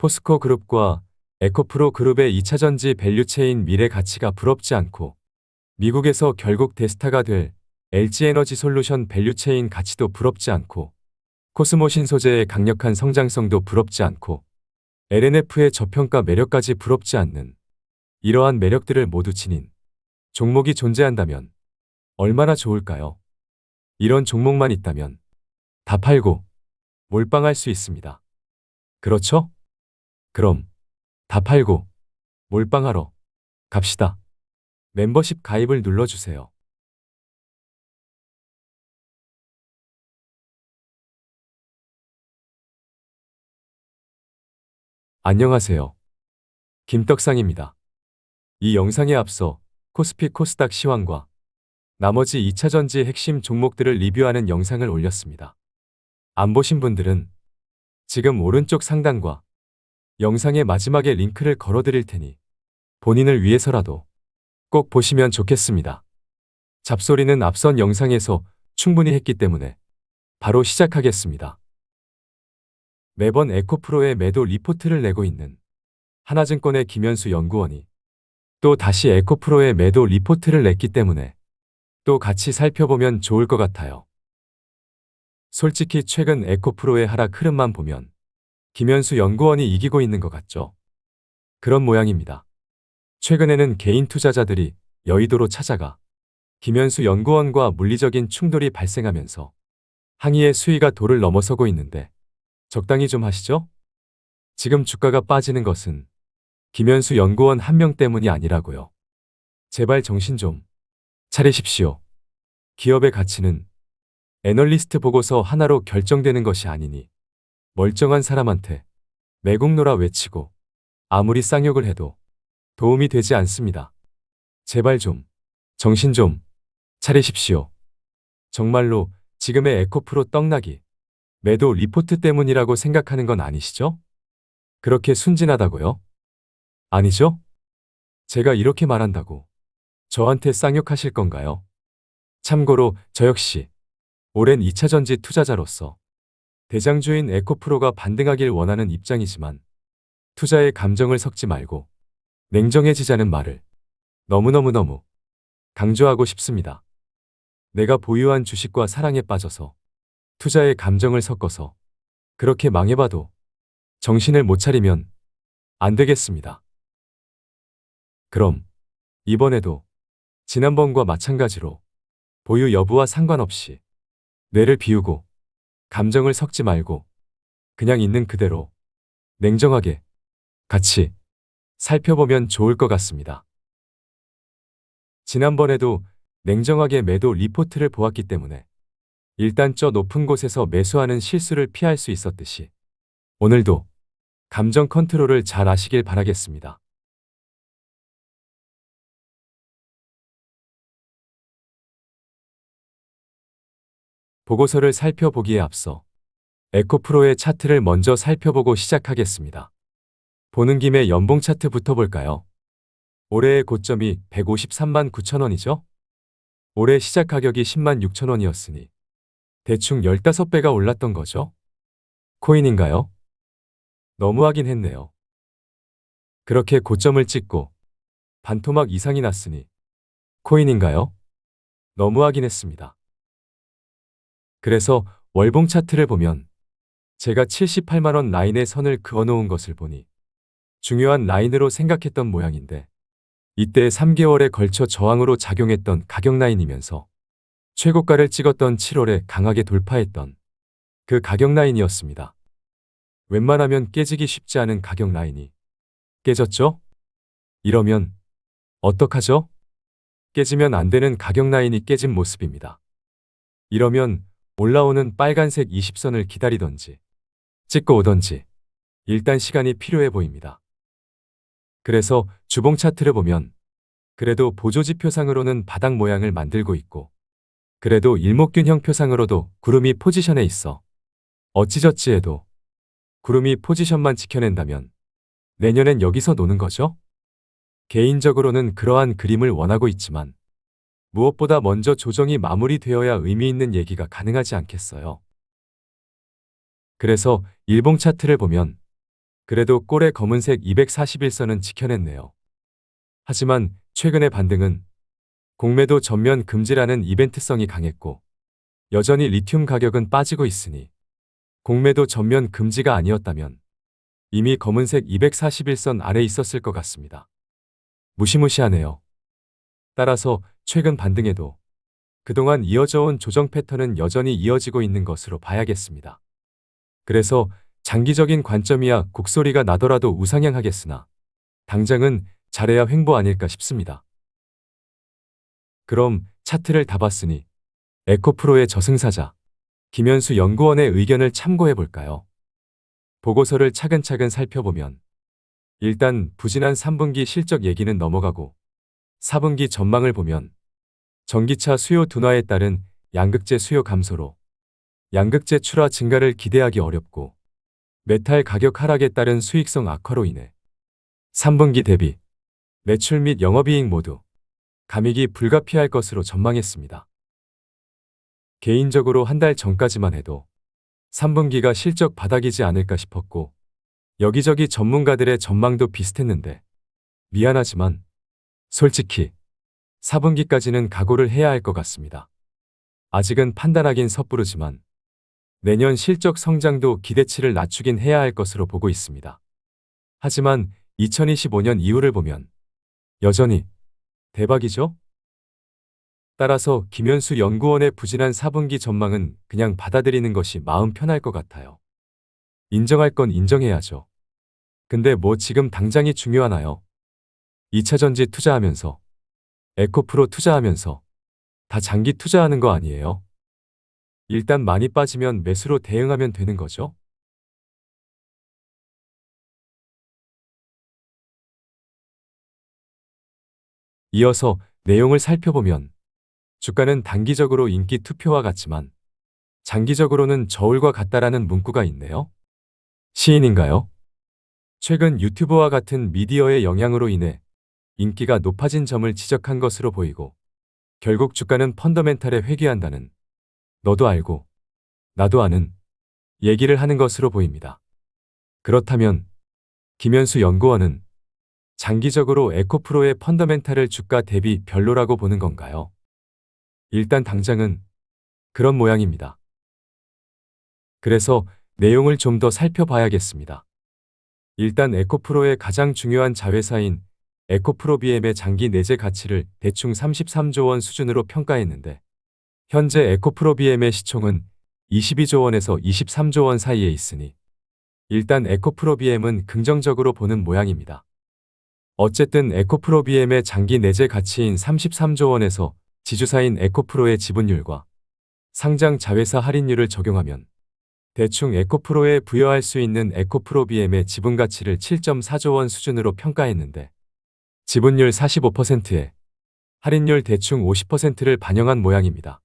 포스코 그룹과 에코프로 그룹의 2차전지 밸류체인 미래 가치가 부럽지 않고 미국에서 결국 대스타가 될 LG에너지 솔루션 밸류체인 가치도 부럽지 않고 코스모 신소재의 강력한 성장성도 부럽지 않고 LNF의 저평가 매력까지 부럽지 않는 이러한 매력들을 모두 지닌 종목이 존재한다면 얼마나 좋을까요? 이런 종목만 있다면 다 팔고 몰빵할 수 있습니다. 그렇죠? 그럼 다 팔고 몰빵하러 갑시다. 멤버십 가입을 눌러주세요. 안녕하세요. 김떡상입니다. 이 영상에 앞서 코스피 코스닥 시황과 나머지 2차전지 핵심 종목들을 리뷰하는 영상을 올렸습니다. 안 보신 분들은 지금 오른쪽 상단과 영상의 마지막에 링크를 걸어드릴 테니 본인을 위해서라도 꼭 보시면 좋겠습니다. 잡소리는 앞선 영상에서 충분히 했기 때문에 바로 시작하겠습니다. 매번 에코프로의 매도 리포트를 내고 있는 하나증권의 김현수 연구원이 또 다시 에코프로의 매도 리포트를 냈기 때문에 또 같이 살펴보면 좋을 것 같아요. 솔직히 최근 에코프로의 하락 흐름만 보면 김현수 연구원이 이기고 있는 것 같죠? 그런 모양입니다. 최근에는 개인 투자자들이 여의도로 찾아가 김현수 연구원과 물리적인 충돌이 발생하면서 항의의 수위가 도를 넘어서고 있는데 적당히 좀 하시죠? 지금 주가가 빠지는 것은 김현수 연구원 한 명 때문이 아니라고요. 제발 정신 좀 차리십시오. 기업의 가치는 애널리스트 보고서 하나로 결정되는 것이 아니니 멀쩡한 사람한테 매국노라 외치고 아무리 쌍욕을 해도 도움이 되지 않습니다. 제발 좀 정신 좀 차리십시오. 정말로 지금의 에코프로 떡락이 매도 리포트 때문이라고 생각하는 건 아니시죠? 그렇게 순진하다고요? 아니죠? 제가 이렇게 말한다고 저한테 쌍욕하실 건가요? 참고로 저 역시 오랜 2차전지 투자자로서 대장주인 에코프로가 반등하길 원하는 입장이지만 투자에 감정을 섞지 말고 냉정해지자는 말을 너무너무 강조하고 싶습니다. 내가 보유한 주식과 사랑에 빠져서 투자에 감정을 섞어서 그렇게 망해봐도 정신을 못 차리면 안 되겠습니다. 그럼 이번에도 지난번과 마찬가지로 보유 여부와 상관없이 뇌를 비우고 감정을 섞지 말고 그냥 있는 그대로 냉정하게 같이 살펴보면 좋을 것 같습니다. 지난번에도 냉정하게 매도 리포트를 보았기 때문에 일단 저 높은 곳에서 매수하는 실수를 피할 수 있었듯이 오늘도 감정 컨트롤을 잘 하시길 바라겠습니다. 보고서를 살펴보기에 앞서 에코프로의 차트를 먼저 살펴보고 시작하겠습니다. 보는 김에 연봉 차트부터 볼까요? 올해의 고점이 153만 9천 원이죠? 올해 시작 가격이 10만 6천 원이었으니 대충 15배가 올랐던 거죠? 코인인가요? 너무하긴 했네요. 그렇게 고점을 찍고 반토막 이상이 났으니 코인인가요? 너무하긴 했습니다. 그래서 월봉 차트를 보면 제가 78만 원 라인의 선을 그어놓은 것을 보니 중요한 라인으로 생각했던 모양인데 이때 3개월에 걸쳐 저항으로 작용했던 가격 라인이면서 최고가를 찍었던 7월에 강하게 돌파했던 그 가격 라인이었습니다. 웬만하면 깨지기 쉽지 않은 가격 라인이 깨졌죠? 이러면 어떡하죠? 깨지면 안 되는 가격 라인이 깨진 모습입니다. 이러면 올라오는 빨간색 20선을 기다리던지 찍고 오던지 일단 시간이 필요해 보입니다. 그래서 주봉 차트를 보면 그래도 보조지표상으로는 바닥 모양을 만들고 있고 그래도 일목균형 표상으로도 구름이 포지션에 있어 어찌저찌 해도 구름이 포지션만 지켜낸다면 내년엔 여기서 노는 거죠? 개인적으로는 그러한 그림을 원하고 있지만 무엇보다 먼저 조정이 마무리되어야 의미 있는 얘기가 가능하지 않겠어요. 그래서 일봉 차트를 보면 그래도 꼴의 검은색 241선은 지켜냈네요. 하지만 최근의 반등은 공매도 전면 금지라는 이벤트성이 강했고 여전히 리튬 가격은 빠지고 있으니 공매도 전면 금지가 아니었다면 이미 검은색 241선 아래 있었을 것 같습니다. 무시무시하네요. 따라서 최근 반등에도 그동안 이어져 온 조정 패턴은 여전히 이어지고 있는 것으로 봐야겠습니다. 그래서 장기적인 관점이야 곡소리가 나더라도 우상향하겠으나 당장은 잘해야 횡보 아닐까 싶습니다. 그럼 차트를 다 봤으니 에코프로의 저승사자 김현수 연구원의 의견을 참고해 볼까요? 보고서를 차근차근 살펴보면 일단 부진한 3분기 실적 얘기는 넘어가고 4분기 전망을 보면 전기차 수요 둔화에 따른 양극재 수요 감소로 양극재 출하 증가를 기대하기 어렵고 메탈 가격 하락에 따른 수익성 악화로 인해 3분기 대비 매출 및 영업이익 모두 감익이 불가피할 것으로 전망했습니다. 개인적으로 한 달 전까지만 해도 3분기가 실적 바닥이지 않을까 싶었고 여기저기 전문가들의 전망도 비슷했는데 미안하지만 솔직히 4분기까지는 각오를 해야 할 것 같습니다. 아직은 판단하긴 섣부르지만 내년 실적 성장도 기대치를 낮추긴 해야 할 것으로 보고 있습니다. 하지만 2025년 이후를 보면 여전히 대박이죠? 따라서 김현수 연구원의 부진한 4분기 전망은 그냥 받아들이는 것이 마음 편할 것 같아요. 인정할 건 인정해야죠. 근데 뭐 지금 당장이 중요하나요? 2차전지 투자하면서 에코프로 투자하면서 다 장기 투자하는 거 아니에요? 일단 많이 빠지면 매수로 대응하면 되는 거죠? 이어서 내용을 살펴보면 주가는 단기적으로 인기 투표와 같지만 장기적으로는 저울과 같다라는 문구가 있네요. 시인인가요? 최근 유튜브와 같은 미디어의 영향으로 인해 인기가 높아진 점을 지적한 것으로 보이고 결국 주가는 펀더멘탈에 회귀한다는 너도 알고 나도 아는 얘기를 하는 것으로 보입니다. 그렇다면 김현수 연구원은 장기적으로 에코프로의 펀더멘탈을 주가 대비 별로라고 보는 건가요? 일단 당장은 그런 모양입니다. 그래서 내용을 좀 더 살펴봐야겠습니다. 일단 에코프로의 가장 중요한 자회사인 에코프로비엠의 장기 내재 가치를 대충 33조 원 수준으로 평가했는데 현재 에코프로비엠의 시총은 22조 원에서 23조 원 사이에 있으니 일단 에코프로비엠은 긍정적으로 보는 모양입니다. 어쨌든 에코프로비엠의 장기 내재 가치인 33조 원에서 지주사인 에코프로의 지분율과 상장 자회사 할인율을 적용하면 대충 에코프로에 부여할 수 있는 에코프로비엠의 지분 가치를 7.4조 원 수준으로 평가했는데 지분율 45%에 할인율 대충 50%를 반영한 모양입니다.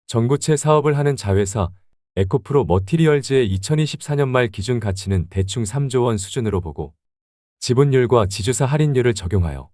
전구체 사업을 하는 자회사 에코프로 머티리얼즈의 2024년 말 기준 가치는 대충 3조 원 수준으로 보고 지분율과 지주사 할인율을 적용하여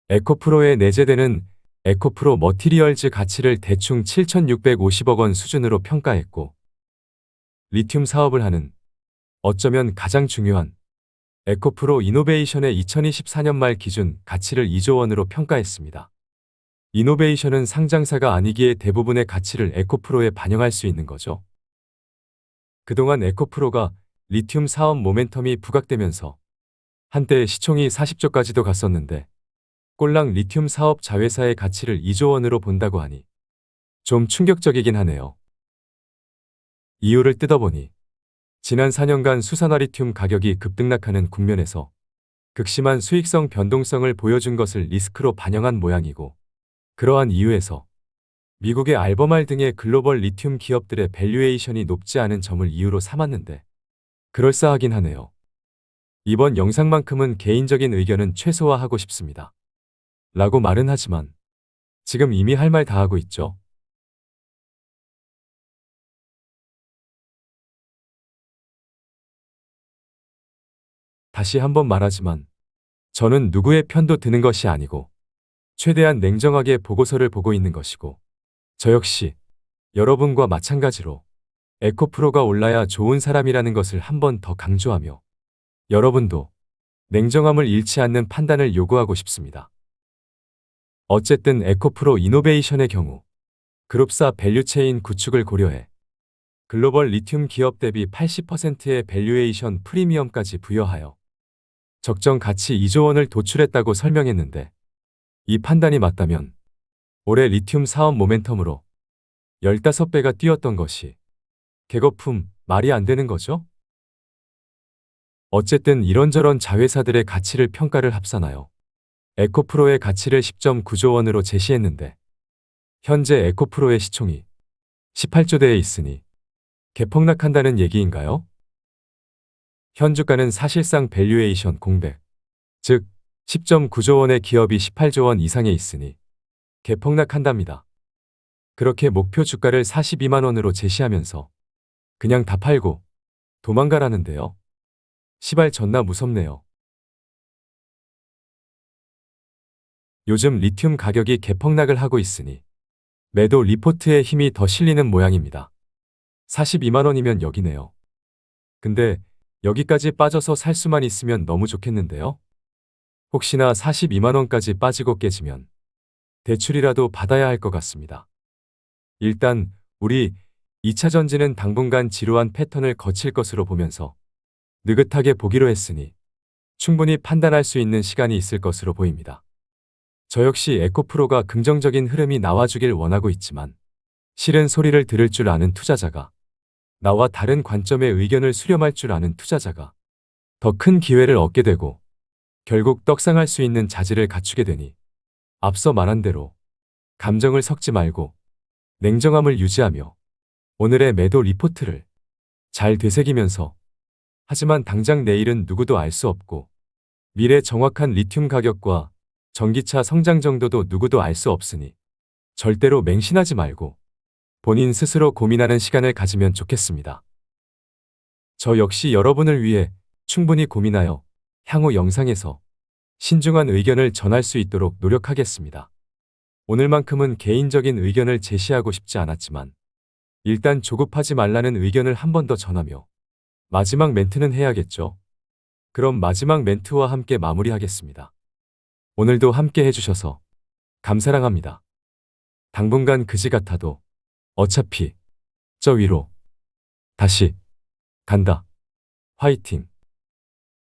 에코프로에 내재되는 에코프로 머티리얼즈 가치를 대충 7,650억 원 수준으로 평가했고 리튬 사업을 하는 어쩌면 가장 중요한 에코프로 이노베이션의 2024년 말 기준 가치를 2조 원으로 평가했습니다. 이노베이션은 상장사가 아니기에 대부분의 가치를 에코프로에 반영할 수 있는 거죠. 그동안 에코프로가 리튬 사업 모멘텀이 부각되면서 한때 시총이 40조까지도 갔었는데 꼴랑 리튬 사업 자회사의 가치를 2조 원으로 본다고 하니 좀 충격적이긴 하네요. 이유를 뜯어보니 지난 4년간 수산화 리튬 가격이 급등락하는 국면에서 극심한 수익성 변동성을 보여준 것을 리스크로 반영한 모양이고 그러한 이유에서 미국의 알버말 등의 글로벌 리튬 기업들의 밸류에이션이 높지 않은 점을 이유로 삼았는데 그럴싸하긴 하네요. 이번 영상만큼은 개인적인 의견은 최소화하고 싶습니다. 라고 말은 하지만 지금 이미 할 말 다 하고 있죠. 다시 한번 말하지만 저는 누구의 편도 드는 것이 아니고 최대한 냉정하게 보고서를 보고 있는 것이고 저 역시 여러분과 마찬가지로 에코프로가 올라야 좋은 사람이라는 것을 한 번 더 강조하며 여러분도 냉정함을 잃지 않는 판단을 요구하고 싶습니다. 어쨌든 에코프로 이노베이션의 경우 그룹사 밸류체인 구축을 고려해 글로벌 리튬 기업 대비 80%의 밸류에이션 프리미엄까지 부여하여 적정 가치 2조 원을 도출했다고 설명했는데, 이 판단이 맞다면 올해 리튬 사업 모멘텀으로 15배가 뛰었던 것이 개거품 말이 안 되는 거죠? 어쨌든 이런저런 자회사들의 가치를 평가를 합산하여 에코프로의 가치를 10.9조 원으로 제시했는데, 현재 에코프로의 시총이 18조대에 있으니 개폭락한다는 얘기인가요? 현 주가는 사실상 밸류에이션 공백, 즉 10.9조 원의 기업이 18조 원 이상에 있으니 개폭락한답니다. 그렇게 목표 주가를 42만 원으로 제시하면서 그냥 다 팔고 도망가라는데요. 시발 존나 무섭네요. 요즘 리튬 가격이 개폭락을 하고 있으니 매도 리포트의 힘이 더 실리는 모양입니다. 42만 원이면 여기네요. 근데 여기까지 빠져서 살 수만 있으면 너무 좋겠는데요. 혹시나 42만 원까지 빠지고 깨지면 대출이라도 받아야 할 것 같습니다. 일단 우리 2차 전지는 당분간 지루한 패턴을 거칠 것으로 보면서 느긋하게 보기로 했으니 충분히 판단할 수 있는 시간이 있을 것으로 보입니다. 저 역시 에코프로가 긍정적인 흐름이 나와주길 원하고 있지만, 싫은 소리를 들을 줄 아는 투자자가, 나와 다른 관점의 의견을 수렴할 줄 아는 투자자가 더 큰 기회를 얻게 되고 결국 떡상할 수 있는 자질을 갖추게 되니, 앞서 말한 대로 감정을 섞지 말고 냉정함을 유지하며 오늘의 매도 리포트를 잘 되새기면서, 하지만 당장 내일은 누구도 알 수 없고 미래 정확한 리튬 가격과 전기차 성장 정도도 누구도 알 수 없으니 절대로 맹신하지 말고 본인 스스로 고민하는 시간을 가지면 좋겠습니다. 저 역시 여러분을 위해 충분히 고민하여 향후 영상에서 신중한 의견을 전할 수 있도록 노력하겠습니다. 오늘만큼은 개인적인 의견을 제시하고 싶지 않았지만 일단 조급하지 말라는 의견을 한 번 더 전하며 마지막 멘트는 해야겠죠. 그럼 마지막 멘트와 함께 마무리하겠습니다. 오늘도 함께 해주셔서 감사합니다. 당분간 그지 같아도 어차피 저 위로 다시 간다. 화이팅!